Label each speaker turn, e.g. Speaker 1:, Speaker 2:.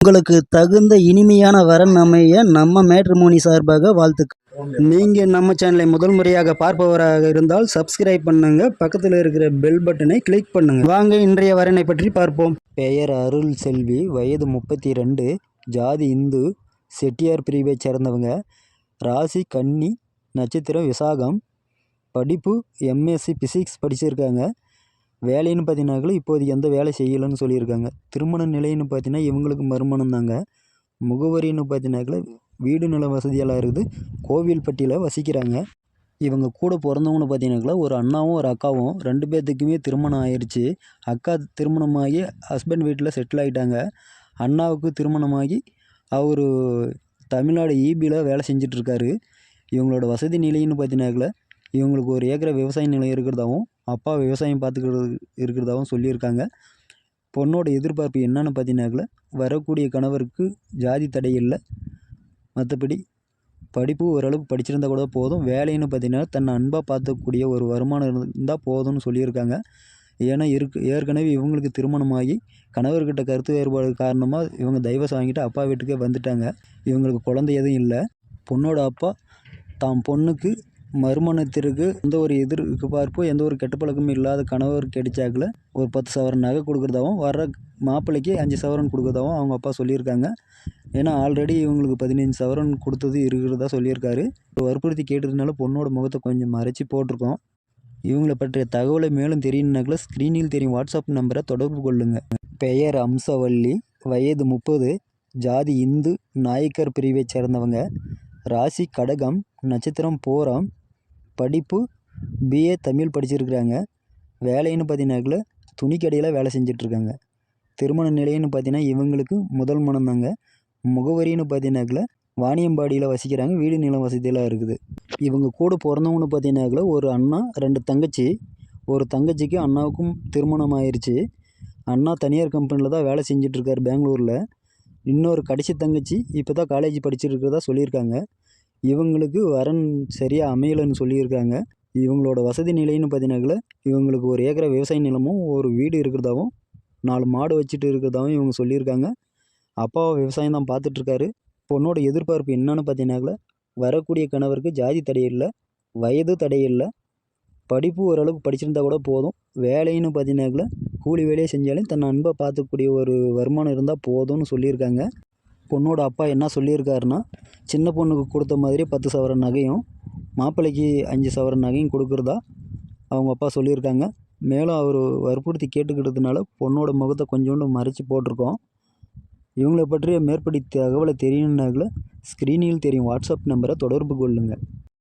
Speaker 1: உங்களுக்கு தகுந்த இனிமையான வரன் அமைய நம்ம மேட்ரிமோனி சார்பாக வாழ்த்துக்கள். நீங்கள் நம்ம சேனலை முதல் முறையாக பார்ப்பவராக இருந்தால் சப்ஸ்கிரைப் பண்ணுங்க, பக்கத்தில் இருக்கிற பெல் பட்டனை கிளிக் பண்ணுங்க. வாங்க இன்றைய வரனை பற்றி பார்ப்போம். பெயர் அருள் செல்வி, வயது 32, ஜாதி இந்து, செட்டியார் பிரிவை சேர்ந்தவங்க, ராசி கன்னி, நட்சத்திரம் விசாகம், படிப்பு எம்எஸ்சி பிசிக்ஸ் படிச்சிருக்காங்க. வேலைன்னு பார்த்தீங்கன்னாக்கள் இப்போதைக்கு எந்த வேலை செய்யலைன்னு சொல்லியிருக்காங்க. திருமண நிலைன்னு பார்த்தீங்கன்னா இவங்களுக்கு மறுமணம் தாங்க. முகவரின்னு பார்த்தீங்கன்னாக்கள் வீடு நில வசதியெல்லாம் இருக்குது, கோவில்பட்டியில் வசிக்கிறாங்க. இவங்க கூட பிறந்தவங்கன்னு பார்த்தீங்கன்னாக்களா ஒரு அண்ணாவும் ஒரு அக்காவும், 2 பேர்த்துக்குமே திருமணம் ஆயிடுச்சு. அக்கா திருமணமாகி ஹஸ்பண்ட் வீட்டில் செட்டில் ஆகிட்டாங்க. அண்ணாவுக்கு திருமணமாகி அவர் தமிழ்நாடு ஈபியில் வேலை செஞ்சிட்ருக்காரு. இவங்களோட வசதி நிலைன்னு பார்த்தீங்கன்னாக்கள இவங்களுக்கு 1 ஏக்கரை விவசாய நிலம் இருக்கிறதாகவும், அப்பா விவசாயம் பார்த்துக்கிறது இருக்கிறதாகவும் சொல்லியிருக்காங்க. பொண்ணோட எதிர்பார்ப்பு என்னன்னு பார்த்தீங்கன்னாக்கள வரக்கூடிய கணவருக்கு ஜாதி தடை இல்லை, மற்றபடி படிப்பு ஓரளவுக்கு படிச்சிருந்தா கூட போதும். வேலைன்னு பார்த்தீங்கன்னா தன்னை அன்பாக பார்த்துக்கூடிய ஒரு வருமானம் இருந்தால் போதும்னு சொல்லியிருக்காங்க. ஏன்னா ஏற்கனவே இவங்களுக்கு திருமணமாகி கணவர்கிட்ட கருத்து வேறுபாடு காரணமாக இவங்க டைவர்ஸ் வாங்கிட்டு அப்பா வீட்டுக்கே வந்துட்டாங்க. இவங்களுக்கு குழந்தை எதுவும் இல்லை. பொண்ணோட அப்பா தாம் பொண்ணுக்கு மறுமணத்திற்கு எந்த ஒரு எதிர்பார்ப்போ எந்த ஒரு கெட்ட பழக்கமும் இல்லாத கணவர் கிடைச்சாக்கில் ஒரு 10 சவரன் நகை கொடுக்குறதாகவும், வர்ற மாப்பிள்ளைக்கு 5 சவரன் கொடுக்குறதாகவும் அவங்க அப்பா சொல்லியிருக்காங்க. ஏன்னா ஆல்ரெடி இவங்களுக்கு 15 சவரன் கொடுத்தது இருக்கிறதா சொல்லியிருக்காரு. வற்புறுத்தி கேட்டதுனால பொண்ணோட முகத்தை கொஞ்சம் மறைச்சி போட்டிருக்கோம். இவங்களை பற்றிய தகவலை மேலும் தெரியணுனாக்கில் ஸ்க்ரீனில் தெரியும் வாட்ஸ்அப் நம்பரை தொடர்பு கொள்ளுங்கள். பெயர் அம்சவள்ளி, வயது 30, ஜாதி இந்து, நாயக்கர் பிரிவை சேர்ந்தவங்க, ராசி கடகம், நட்சத்திரம் பூரம், படிப்பு பிஏ தமிழ் படிச்சிருக்கிறாங்க. வேலைன்னு பார்த்தீங்கன்னாக்கில் துணிக்கடையில் வேலை செஞ்சிட்ருக்காங்க. திருமண நிலைன்னு பார்த்தீங்கன்னா இவங்களுக்கு முதல் மனம் தாங்க. முகவரின்னு பார்த்தீங்கன்னாக்கில் வாணியம்பாடியில் வசிக்கிறாங்க. வீடு நிலம் வசதியெல்லாம் இருக்குது. இவங்க கூட பிறந்தவங்கன்னு பார்த்தீங்கன்னாக்கில் ஒரு அண்ணா 2 தங்கச்சி. ஒரு தங்கச்சிக்கு அண்ணாவுக்கும் திருமணம் ஆயிடுச்சு. அண்ணா தனியார் கம்பெனியில் தான் வேலை செஞ்சிட்ருக்காரு பெங்களூரில். இன்னொரு கடைசி தங்கச்சி இப்போ தான் காலேஜ் படிச்சிருக்கிறதா சொல்லியிருக்காங்க. இவங்களுக்கு வரன் சரியாக அமையலைன்னு சொல்லியிருக்காங்க. இவங்களோட வசதி நிலைன்னு பார்த்தீங்கன்னாக்கில் இவங்களுக்கு 1 ஏக்கரை விவசாய நிலமும் ஒரு வீடு இருக்கிறதாவும் 4 மாடு வச்சுட்டு இருக்கிறதாவும் இவங்க சொல்லியிருக்காங்க. அப்பாவை விவசாயம் தான் பார்த்துட்ருக்காரு. பொண்ணோட எதிர்பார்ப்பு என்னன்னு பார்த்தீங்கன்னாக்கில் வரக்கூடிய கணவருக்கு ஜாதி தடை இல்லை, வயது தடை இல்லை, படிப்பு ஓரளவுக்கு படிச்சிருந்தா கூட போதும். வேலைன்னு பார்த்தீங்கன்னாக்கில் கூலி வேலையை செஞ்சாலும் தன்னை அன்பை பார்த்துக்கூடிய ஒரு வருமானம் இருந்தால் போதும்னு சொல்லியிருக்காங்க. பொண்ணோட அப்பா என்ன சொல்லியிருக்காருன்னா, சின்ன பொண்ணுக்கு கொடுத்த மாதிரி 10 சவரன் நகையும், மாப்பிள்ளைக்கு 5 சவரன் நகையும் கொடுக்குறதா அவங்க அப்பா சொல்லியிருக்காங்க. மேலும் அவர் வற்புறுத்தி கேட்டுக்கிட்டதுனால பொண்ணோட முகத்தை கொஞ்சோண்டு மறைச்சி போட்டிருக்கோம். இவங்களை பற்றிய மேற்படி தகவலை தெரியணுன்னாக்கில் ஸ்க்ரீனில் தெரியும் வாட்ஸ்அப் நம்பரை தொடர்பு கொள்ளுங்கள்.